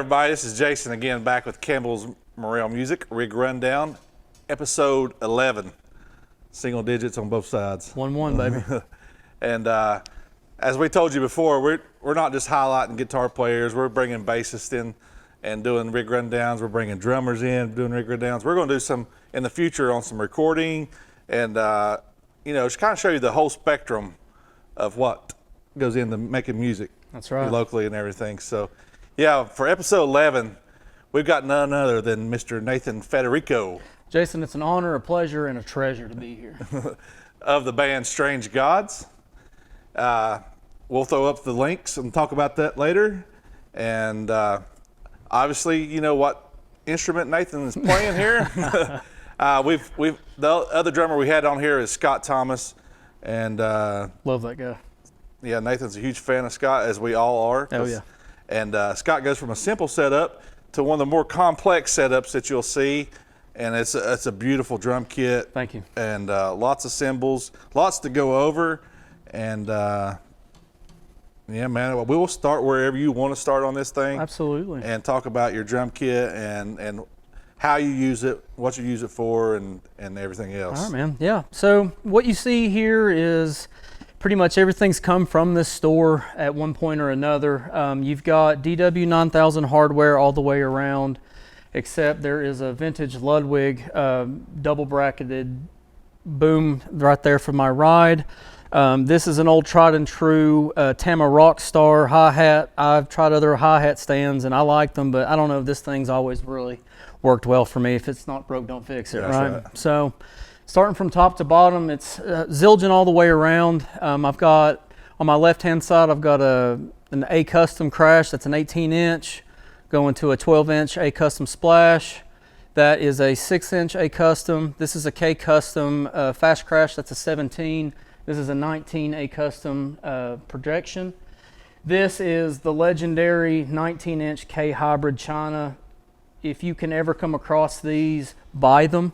everybody. This is Jason again, back with Campbell's Morrell Music Rig Rundown, Episode 11. Single digits on both sides. 1-1, baby. And as we told you before, we're not just highlighting guitar players. We're bringing bassists in and doing rig rundowns. We're bringing drummers in, doing rig rundowns. We're going to do some in the future on some recording and, just kind of show you the whole spectrum of what goes into making music. That's right. Locally and everything. So, yeah, for episode 11, we've got none other than Mr. Nathan Federico. Jason, it's an honor, a pleasure, and a treasure to be here. Of the band Strange Gods. We'll throw up the links and talk about that later. And obviously, you know what instrument Nathan is playing here. The other drummer we had on here is Scott Thomas. And love that guy. Yeah, Nathan's a huge fan of Scott, as we all are. Oh, yeah. And Scott goes from a simple setup to one of the more complex setups that you'll see. And it's a beautiful drum kit. Thank you. And lots of cymbals, lots to go over. And yeah, man, we will start wherever you want to start on this thing. Absolutely. And talk about your drum kit and how you use it, what you use it for, and everything else. All right, man. Yeah. So what you see here is pretty much everything's come from this store at one point or another. You've got DW 9000 hardware all the way around, except there is a vintage Ludwig double bracketed boom right there for my ride. This is an old tried and true Tama Rockstar hi-hat. I've tried other hi-hat stands and I like them, but I don't know if this thing's always really worked well for me. If it's not broke, don't fix it, right? So starting from top to bottom, it's Zildjian all the way around. I've got, on my left-hand side, I've got an A Custom Crash. That's an 18-inch going to a 12-inch A Custom Splash. That is a 6-inch A Custom. This is a K Custom Fast Crash. That's a 17. This is a 19 A Custom projection. This is the legendary 19-inch K Hybrid China. If you can ever come across these, buy them.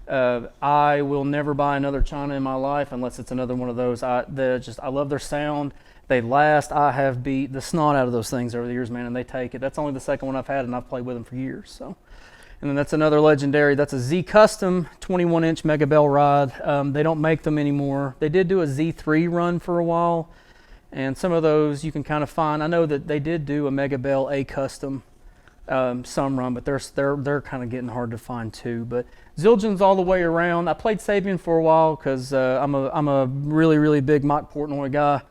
I will never buy another China in my life unless it's another one of those. I love their sound. They last. I have beat the snot out of those things over the years, man, and they take it. That's only the second one I've had, and I've played with them for years. So, and then that's another legendary. That's a Z Custom 21-inch Mega Bell ride. They don't make them anymore. They did do a Z3 run for a while, and some of those you can kind of find. I know that they did do a Mega Bell A Custom some run, but they're kind of getting hard to find too. But Zildjian's all the way around. I played Sabian for a while because I'm a really, really big Mike Portnoy guy.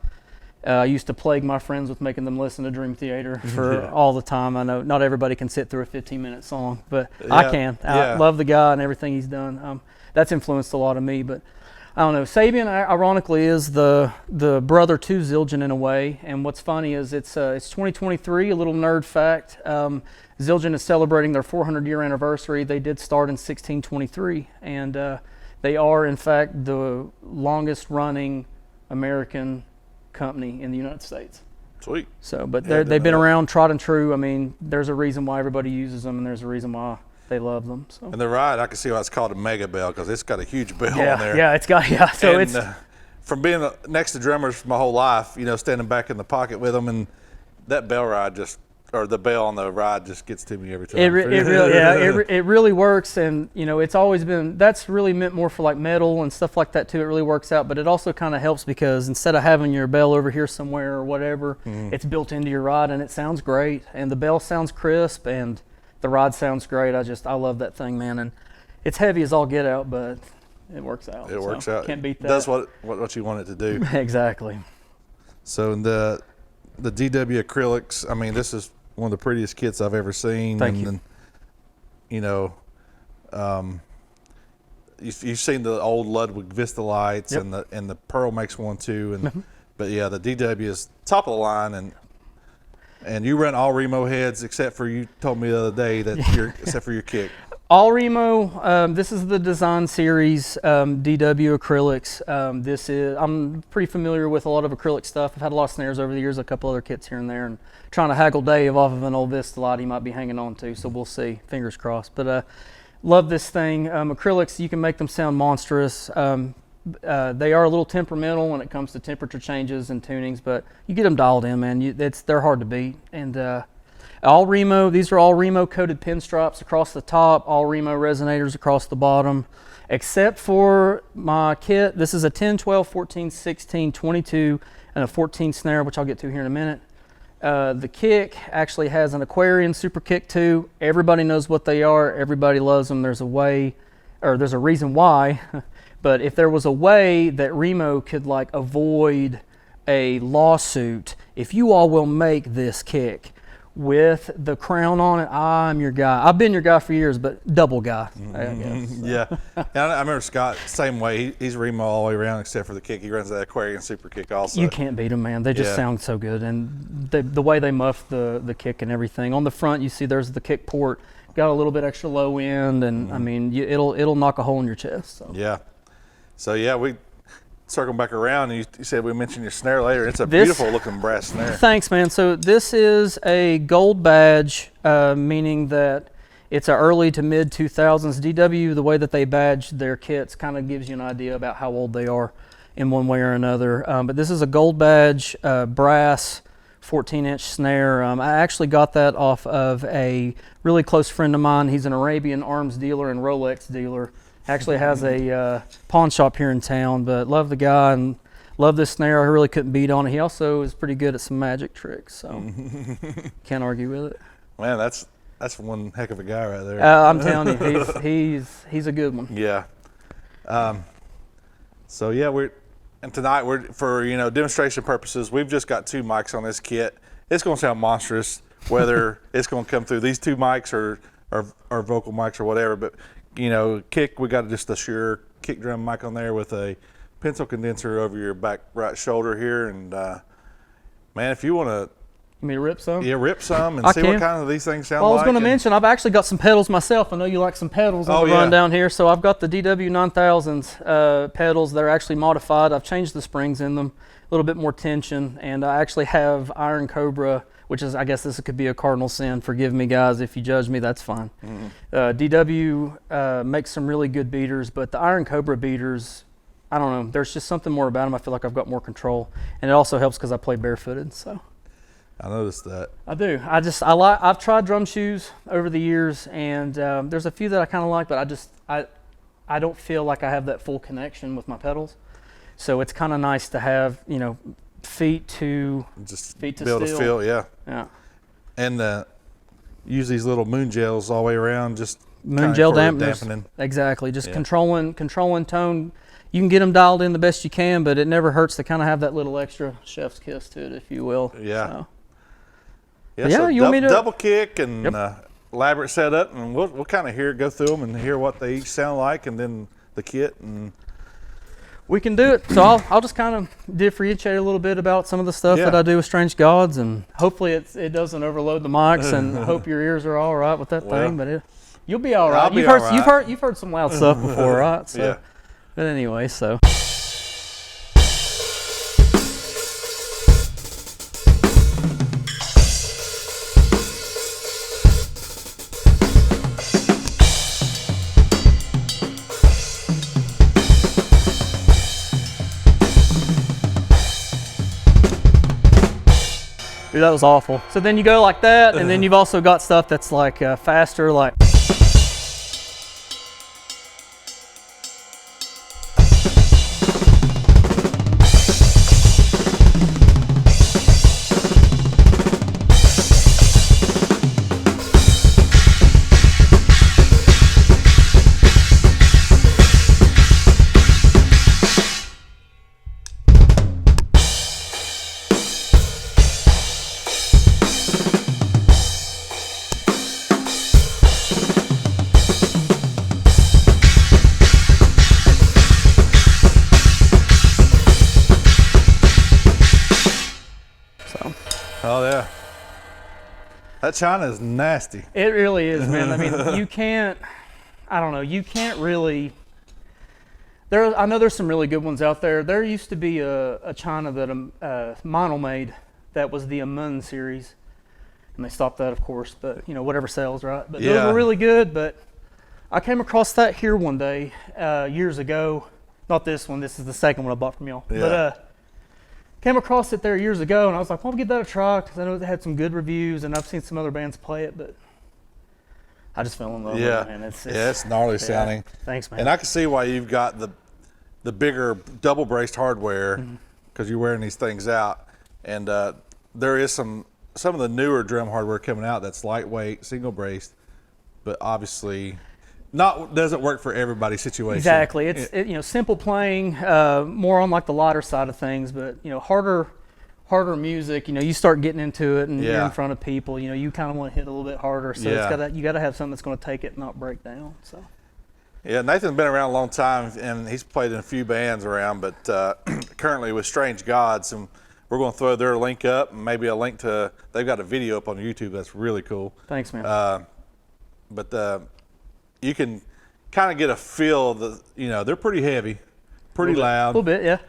I used to plague my friends with making them listen to Dream Theater for all the time. I know not everybody can sit through a 15-minute song, but I can. I love the guy and everything he's done. That's influenced a lot of me, but I don't know. Sabian, ironically, is the brother to Zildjian in a way. And what's funny is it's 2023. A little nerd fact: Zildjian is celebrating their 400-year anniversary. They did start in 1623, and they are, in fact, the longest-running American company in the United States. Sweet. So, but they've been around, tried and true. I mean, there's a reason why everybody uses them, and there's a reason why they love them. So. And the ride, I can see why it's called a Mega Bell because it's got a huge bell on there. Yeah, it's got So and, it's from being next to drummers for my whole life, standing back in the pocket with them, and that bell ride the bell on the ride just gets to me every time. It really works, and it's always been, that's really meant more for like metal and stuff like that too. It really works out, but it also kind of helps because instead of having your bell over here somewhere or whatever, it's built into your ride and it sounds great, and the bell sounds crisp and the ride sounds great. I love that thing, man, and it's heavy as all get out, but it works out. It works out. Can't beat that. That's what you want it to do. Exactly. So in the DW acrylics, I mean, this is one of the prettiest kits I've ever seen. Thank you. You've seen the old Ludwig Vista lights, and the Pearl makes one too, and but yeah, the DW is top of the line, and you run all Remo heads except for, you told me the other day that except for your kick. All Remo. This is the Design Series DW acrylics. I'm pretty familiar with a lot of acrylic stuff. I've had a lot of snares over the years, a couple other kits here and there, and trying to haggle Dave off of an old Vista light he might be hanging on to. So we'll see. Fingers crossed. But love this thing. Acrylics, you can make them sound monstrous. They are a little temperamental when it comes to temperature changes and tunings, but you get them dialed in, man. They're hard to beat. And All Remo. These are all Remo coated pinstripes across the top, all Remo resonators across the bottom, except for my kit. This is a 10, 12, 14, 16, 22, and a 14 snare, which I'll get to here in a minute. The kick actually has an Aquarian super kick too. Everybody knows what they are. Everybody loves them. There's a way, or there's a reason why. But if there was a way that Remo could like avoid a lawsuit, if you all will make this kick with the crown on it, I'm your guy. I've been your guy for years, but double guy, I guess. So. Yeah. And I remember Scott, same way. He's Remo all the way around except for the kick. He runs that Aquarian super kick also. You can't beat them, man. They just sound so good. And the way they muff the kick and everything. On the front, you see there's the kick port. Got a little bit extra low end, and I mean, it'll knock a hole in your chest. So. Yeah. So, yeah, we circling back around, and you said we mentioned your snare later. It's a beautiful looking brass snare. Thanks, man. So this is a gold badge, meaning that it's a early to mid 2000s. DW, the way that they badge their kits kind of gives you an idea about how old they are in one way or another. But this is a gold badge, brass, 14-inch snare. I actually got that off of a really close friend of mine. He's an Arabian arms dealer and Rolex dealer. Actually has a pawn shop here in town, but love the guy and love this snare. I really couldn't beat on it. He also is pretty good at some magic tricks, so can't argue with it. Man, that's one heck of a guy right there. I'm telling you, he's a good one. Yeah. So yeah, tonight we're for demonstration purposes. We've just got 2 mics on this kit. It's going to sound monstrous, whether it's going to come through these 2 mics or vocal mics or whatever, but. Kick, we got just a Shure kick drum mic on there with a pencil condenser over your back right shoulder here. And, man, if you want to... You me to rip some? Yeah, rip some and see what kind of these things sound like. Well, I was going to mention, I've actually got some pedals myself. I know you like some pedals on the run down here. So I've got the DW9000s pedals. They're actually modified. I've changed the springs in them, a little bit more tension. And I actually have Iron Cobra, which is, I guess this could be a cardinal sin. Forgive me, guys, if you judge me, that's fine. DW makes some really good beaters, but the Iron Cobra beaters, I don't know. There's just something more about them. I feel like I've got more control, and it also helps because I play barefooted. So I noticed that. I do. I've tried drum shoes over the years, and there's a few that I kind of like, but I don't feel like I have that full connection with my pedals. So it's kind of nice to have feet to be able to feel, yeah. And use these little moon gels all the way around, just moon gel dampening. Exactly, just controlling tone. You can get them dialed in the best you can, but it never hurts to kind of have that little extra chef's kiss to it, if you will. Yeah. So. So you want me to double kick and elaborate setup, and we'll kind of go through them and hear what they each sound like, and then the kit and. We can do it. So I'll just kind of differentiate a little bit about some of the stuff that I do with Strange Gods, and hopefully it doesn't overload the mics, and I hope your ears are all right with that thing. But you'll be all right. You've heard some loud stuff before, right? So, but anyway, so. Dude, that was awful. So then you go like that, and then you've also got stuff that's like faster, like. Oh yeah, that china is nasty. It really is, man. I mean, you can't really. I know there's some really good ones out there. There used to be a china that Monel made that was the Amun series, and they stopped that, of course. But whatever sells, right? But those were really good. But I came across that here one day years ago. Not this one. This is the second one I bought from y'all. Yeah. But came across it there years ago, and I was like, well, I'll give that a try because I know it had some good reviews, and I've seen some other bands play it, but I just fell in love with it, man. It's gnarly sounding. Thanks, man. And I can see why you've got the bigger double braced hardware because you're wearing these things out. And there is some of the newer drum hardware coming out that's lightweight, single braced, but obviously doesn't work for everybody's situation. Exactly. It's simple playing, more on like the lighter side of things, but harder music. You start getting into it and you're in front of people. You kind of want to hit a little bit harder, so you got to have something that's going to take it and not break down. So. Yeah, Nathan's been around a long time, and he's played in a few bands around, but currently with Strange Gods, and we're going to throw their link up, and maybe a link to, they've got a video up on YouTube that's really cool. Thanks, man. But you can kind of get a feel that, they're pretty heavy, pretty loud. A little bit, yeah.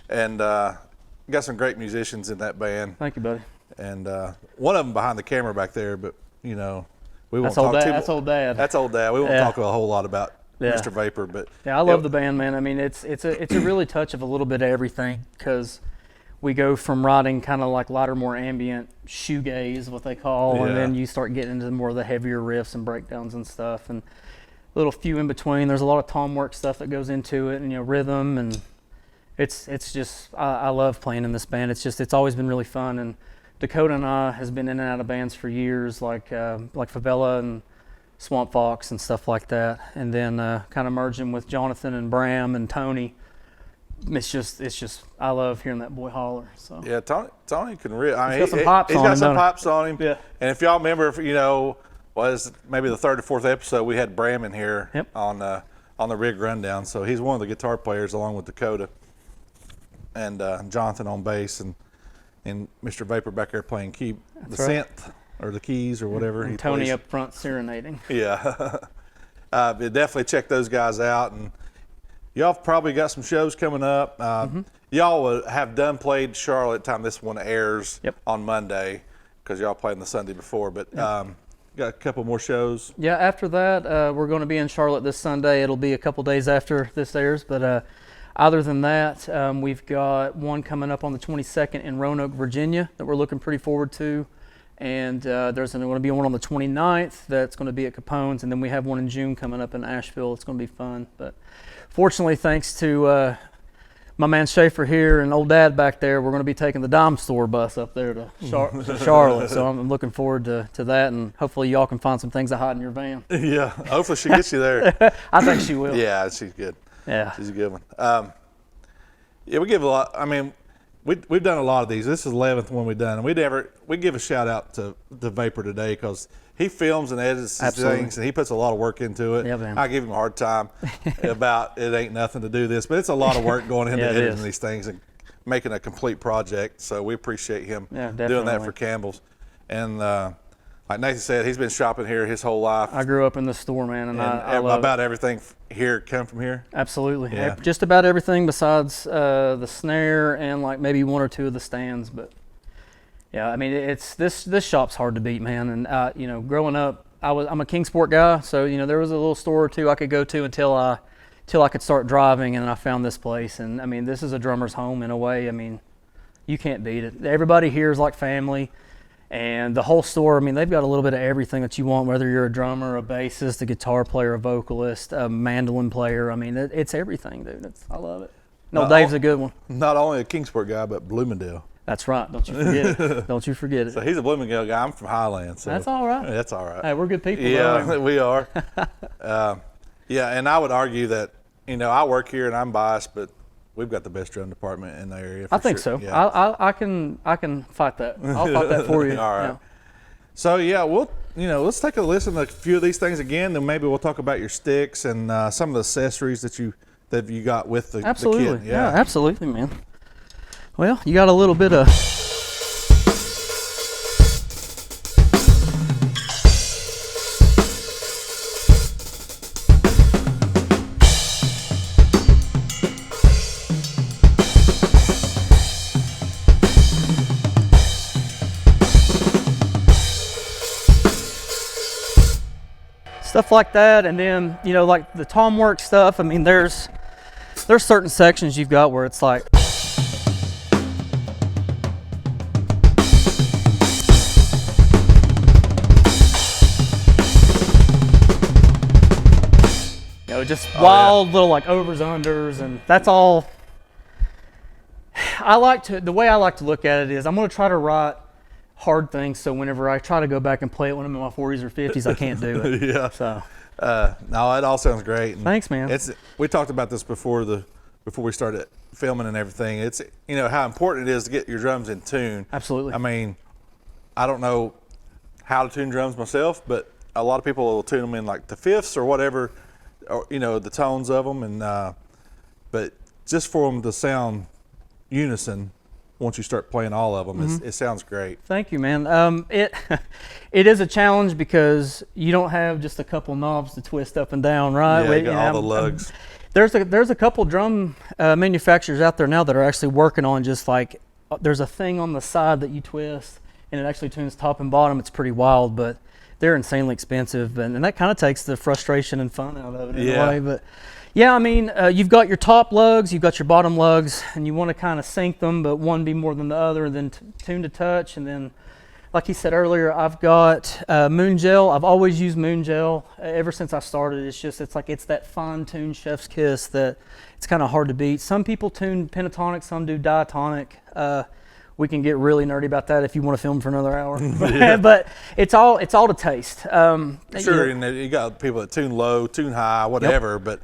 And got some great musicians in that band. Thank you, buddy. And one of them behind the camera back there, but, we won't That's talk old dad. too That's old dad. That's old dad. We won't talk a whole lot about Mr. Vapor, but I love the band, man. I mean, it's a really touch of a little bit of everything because we go from writing kind of like lighter, more ambient shoegaze, what they call, and then you start getting into more of the heavier riffs and breakdowns and stuff, and a little few in between. There's a lot of tom work stuff that goes into it, and rhythm, and it's just I love playing in this band. It's always been really fun, and Dakota and I has been in and out of bands for years, like Favela and Swamp Fox and stuff like that, and then kind of merging with Jonathan and Bram and Tony. It's just I love hearing that boy holler. So yeah, Tony can really. He's got some pops on him. Yeah. And if y'all remember, was maybe the third or fourth episode, we had Bram in here on the Rig Rundown. So he's one of the guitar players along with Dakota and Jonathan on bass and Mr. Vapor back there playing synth. Or the keys or whatever. And Tony up front serenading. Yeah. Definitely check those guys out. And y'all probably got some shows coming up. Y'all have played Charlotte time this one airs on Monday because y'all played the Sunday before. But got a couple more shows. Yeah, after that, we're going to be in Charlotte this Sunday. It'll be a couple days after this airs. But other than that, we've got one coming up on the 22nd in Roanoke, Virginia that we're looking pretty forward to. And there's going to be one on the 29th that's going to be at Capone's, and then we have one in June coming up in Asheville. It's going to be fun. But fortunately, thanks to my man Schaefer here and old dad back there, we're going to be taking the Dime Store bus up there to Charlotte. So I'm looking forward to that, and hopefully y'all can find some things to hide in your van. Yeah, hopefully she gets you there. I think she will. Yeah, she's good. Yeah. She's a good one. We give a lot. I mean, we've done a lot of these. This is the 11th one we've done, and we give a shout out to Vapor today because he films and edits these things, and he puts a lot of work into it. Yeah, man. I give him a hard time about it ain't nothing to do this, but it's a lot of work going into editing these things and making a complete project. So we appreciate him doing that for Campbell's. And like Nathan said, he's been shopping here his whole life. I grew up in the store, man, and I love about everything here come from here. Absolutely. Yeah. Just about everything besides the snare and like maybe one or two of the stands. But yeah, I mean, it's this shop's hard to beat, man. And growing up, I'm a Kingsport guy, so there was a little store or two I could go to until I could start driving, and I found this place. And I mean, this is a drummer's home in a way. I mean, you can't beat it. Everybody here is like family. And the whole store, I mean, they've got a little bit of everything that you want, whether you're a drummer, a bassist, a guitar player, a vocalist, a mandolin player. I mean, it's everything, dude. I love it. No, Dave's a good one. Not only a Kingsport guy, but Bloomingdale. That's right. Don't you forget it. Don't you forget it. So he's a Bloomingdale guy. I'm from Highland. So that's all right. That's all right. Hey, we're good people. Yeah, we are. And I would argue that, I work here and I'm biased, but we've got the best drum department in the area. I think so. Yeah. I can fight that. I'll fight that for you. All right. Yeah. So let's take a listen to a few of these things again. Then maybe we'll talk about your sticks and some of the accessories that you got with the absolutely. kit. Yeah, absolutely, man. Well, you got a little bit of. Stuff like that, and then like the tom work stuff. I mean, there's certain sections you've got where it's like just wild little like overs, unders, and that's all. The way I like to look at it is I'm going to try to write hard things, so whenever I try to go back and play it when I'm in my 40s or 50s, I can't do it. Yeah. So. No, it all sounds great. And thanks, man. We talked about this before we started filming and everything. It's how important it is to get your drums in tune. Absolutely. I mean, I don't know how to tune drums myself, but a lot of people will tune them in like the fifths or whatever, or the tones of them, and but just for them to sound unison once you start playing all of them, it sounds great. Thank you, man. It is a challenge because you don't have just a couple knobs to twist up and down, right? Yeah, you got all the lugs. There's a couple drum manufacturers out there now that are actually working on just like there's a thing on the side that you twist and it actually tunes top and bottom. It's pretty wild, but they're insanely expensive, and that kind of takes the frustration and fun out of it in a way. But yeah, I mean, you've got your top lugs, you've got your bottom lugs, and you want to kind of sync them, but one be more than the other, and then tune to touch. And then, like he said earlier, I've got Moon Gel. I've always used Moon Gel ever since I started. It's that fine-tuned chef's kiss that it's kind of hard to beat. Some people tune pentatonic, some do diatonic. We can get really nerdy about that if you want to film for another hour. But it's all to taste. Sure, and you got people that tune low, tune high, whatever, but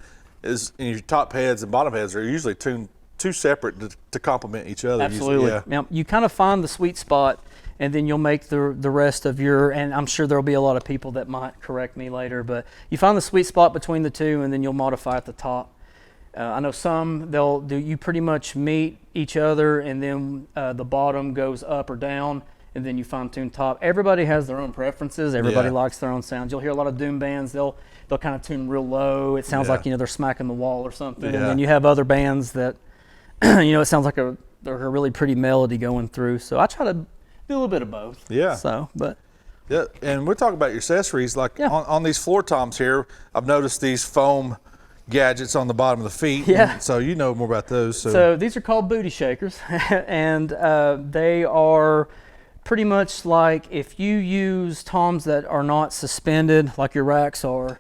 your top heads and bottom heads are usually tuned too separate to complement each other. Absolutely. Yeah. Now, you kind of find the sweet spot, and then you'll make the rest of and I'm sure there'll be a lot of people that might correct me later, but you find the sweet spot between the two, and then you'll modify at the top. I know some, you pretty much meet each other, and then the bottom goes up or down, and then you fine tune top. Everybody has their own preferences. Everybody likes their own sounds. You'll hear a lot of doom bands. They'll kind of tune real low. It sounds like they're smacking the wall or something. And then you have other bands that it sounds like a really pretty melody going through. So I try to do a little bit of both. Yeah. So, but yeah, and we're talking about your accessories. Like on these floor toms here, I've noticed these foam gadgets on the bottom of the feet. Yeah. So you know more about those. So these are called booty shakers, and they are pretty much like if you use toms that are not suspended like your racks are,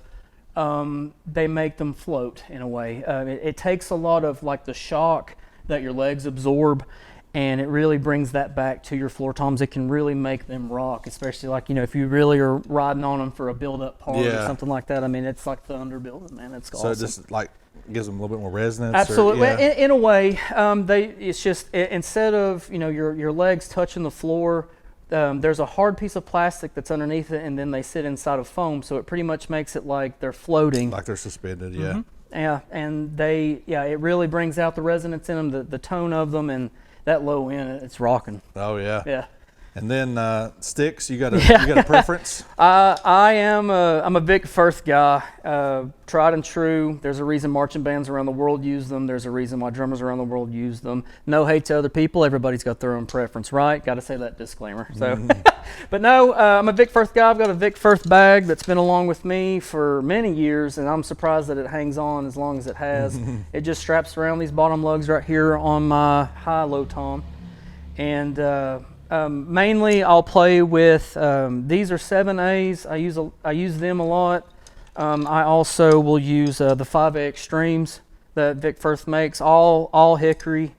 they make them float in a way. It takes a lot of like the shock that your legs absorb, and it really brings that back to your floor toms. It can really make them rock, especially like, if you really are riding on them for a build-up part or something like that. I mean, it's like thunder building, man. It's awesome. So it just like gives them a little bit more resonance? Absolutely. In a way, it's just, instead of, your legs touching the floor, there's a hard piece of plastic that's underneath it, and then they sit inside of foam, so it pretty much makes it like they're floating. Like they're suspended, yeah. Yeah, and it really brings out the resonance in them, the tone of them, and that low end, it's rocking. Oh yeah. Yeah. And then sticks, you got a preference? I'm a Vic Firth guy, tried and true. There's a reason marching bands around the world use them. There's a reason why drummers around the world use them. No hate to other people. Everybody's got their own preference, right? Got to say that disclaimer. So, but no, I'm a Vic Firth guy. I've got a Vic Firth bag that's been along with me for many years, and I'm surprised that it hangs on as long as it has. It just straps around these bottom lugs right here on my high-low tom, and mainly I'll play with, these are 7As. I use them a lot. I also will use the 5A Extremes that Vic Firth makes, all hickory.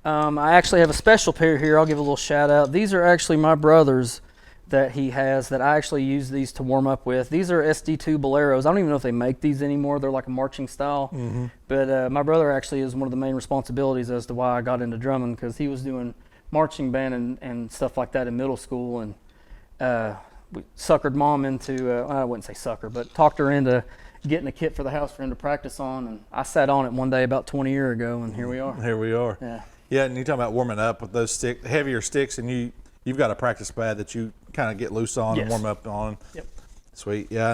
I actually have a special pair here. I'll give a little shout out. These are actually my brother's that he has that I actually use these to warm up with. These are SD2 Boleros. I don't even know if they make these anymore. They're like a marching style. But my brother actually is one of the main responsibilities as to why I got into drumming, because he was doing marching band and stuff like that in middle school, and we suckered mom into, I wouldn't say sucker, but talked her into getting a kit for the house for him to practice on, and I sat on it one day about 20 years ago, and here we are. Here we are. Yeah, and you're talking about warming up with those heavier sticks, and you've got a practice pad that you kind of get loose on and warm up on. Yep. Sweet. Yeah,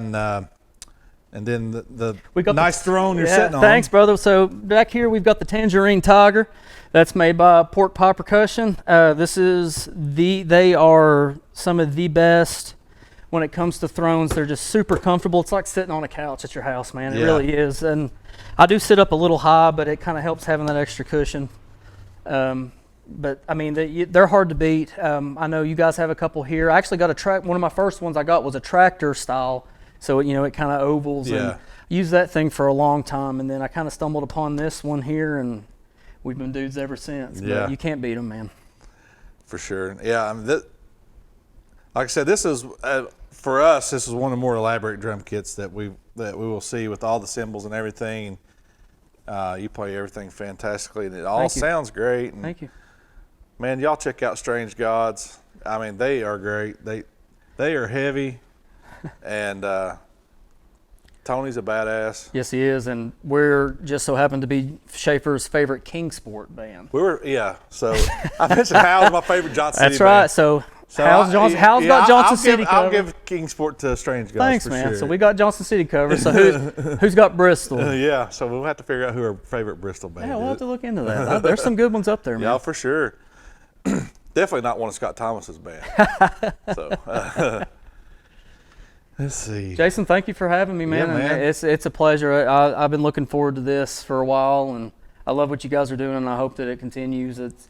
and then the nice throne you're sitting on. Thanks, brother. So back here we've got the Tangerine Tiger. That's made by Pork Pie Percussion. They are some of the best when it comes to thrones. They're just super comfortable. It's like sitting on a couch at your house, man. It really is. And I do sit up a little high, but it kind of helps having that extra cushion. But I mean, they're hard to beat. I know you guys have a couple here. I actually got one of my first ones I got was a tractor style So, you know, it kind of ovals. Yeah. And used that thing for a long time. And then I kind of stumbled upon this one here, and we've been dudes ever since. Yeah. But you can't beat them, man. For sure. Yeah. I mean, like I said, this is, for us, this is one of the more elaborate drum kits that we will see with all the cymbals and everything. You play everything fantastically, and it all sounds great. And Thank you. man, y'all check out Strange Gods. I mean, they are great. They are heavy, and Tony's a badass. Yes, he is, and we're just so happen to be Schaefer's favorite Kingsport band. So I mentioned Hal's my favorite Johnson City That's right. band. So Hal's got Johnson City covered. I'll give Kingsport to Strange Gods. Thanks, for man. Sure. So we got Johnson City covered. So who's got Bristol? Yeah, so we'll have to figure out who our favorite Bristol band Yeah, is. we'll have to look into that. There's some good ones up there, man. Yeah, for sure. Definitely not one of Scott Thomas's band. So let's see. Jason, thank you for having me, man. Yeah, man. It's a pleasure. I've been looking forward to this for a while, and I love what you guys are doing, and I hope that it continues. It's,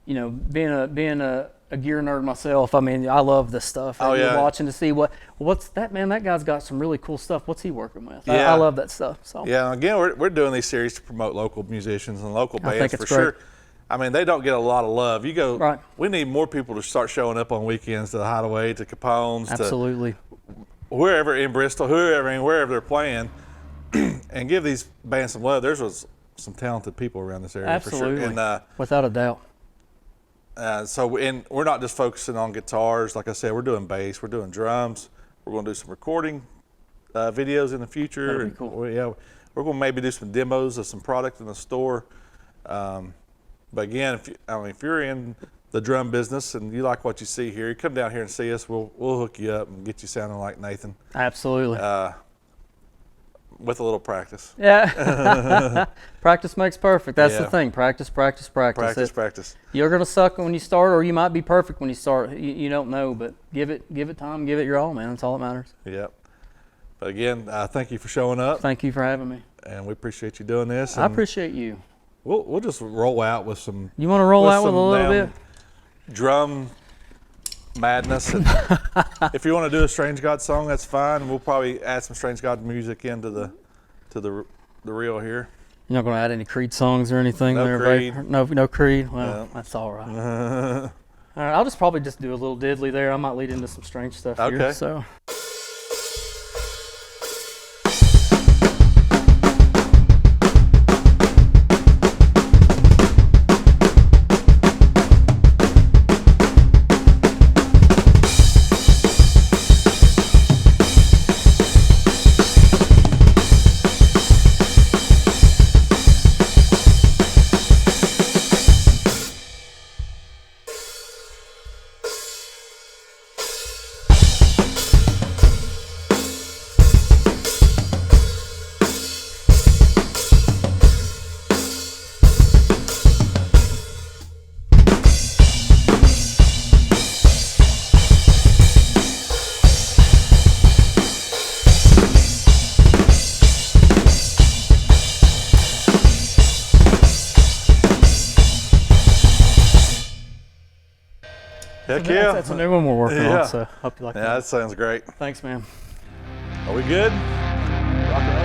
you know, being a gear nerd myself, I mean, I love this stuff. Oh, yeah. Watching to see what's that, man. That guy's got some really cool stuff. What's he working with? Yeah. I love that stuff. So Yeah, again, we're doing these series to promote local musicians and local I bands think it's for sure. great. I mean, they don't get a lot of love. You go, Right. We need more people to start showing up on weekends to the Hideaway, to Capone's, absolutely. to wherever in Bristol, wherever they're playing, and give these bands some love. There's some talented people around this area Absolutely. for sure. And Without a doubt. we're not just focusing on guitars. Like I said, we're doing bass, we're doing drums. We're going to do some recording videos in the future. That'd be cool. We're going to maybe do some demos of some product in the store. But again, if you're in the drum business and you like what you see here, you come down here and see us. We'll hook you up and get you sounding like Nathan. Absolutely. With a little practice. Yeah. Practice makes perfect. That's the Yeah. thing. Practice. Practice. You're gonna suck when you start, or you might be perfect when you start. You don't know, but give it time, give it your all, man. That's all that matters. Yep. But again, thank you for showing up, Thank you for having me. and we appreciate you doing this. I And appreciate you. We'll just roll out with some. You want to roll out with a some little damn bit? drum madness. And if you want to do a Strange God song, that's fine. We'll probably add some Strange God music into the reel here. You're not gonna add any Creed songs or anything No there, Creed. babe? No Creed. Well, No. that's all right. All right, I'll just probably just do a little diddly there. I might lead into some strange stuff here. Okay. So. Heck yeah. That's a new one we're working Yeah. on, so hope you like Yeah, that. that sounds great. Thanks, man. Are we good? Rock and roll.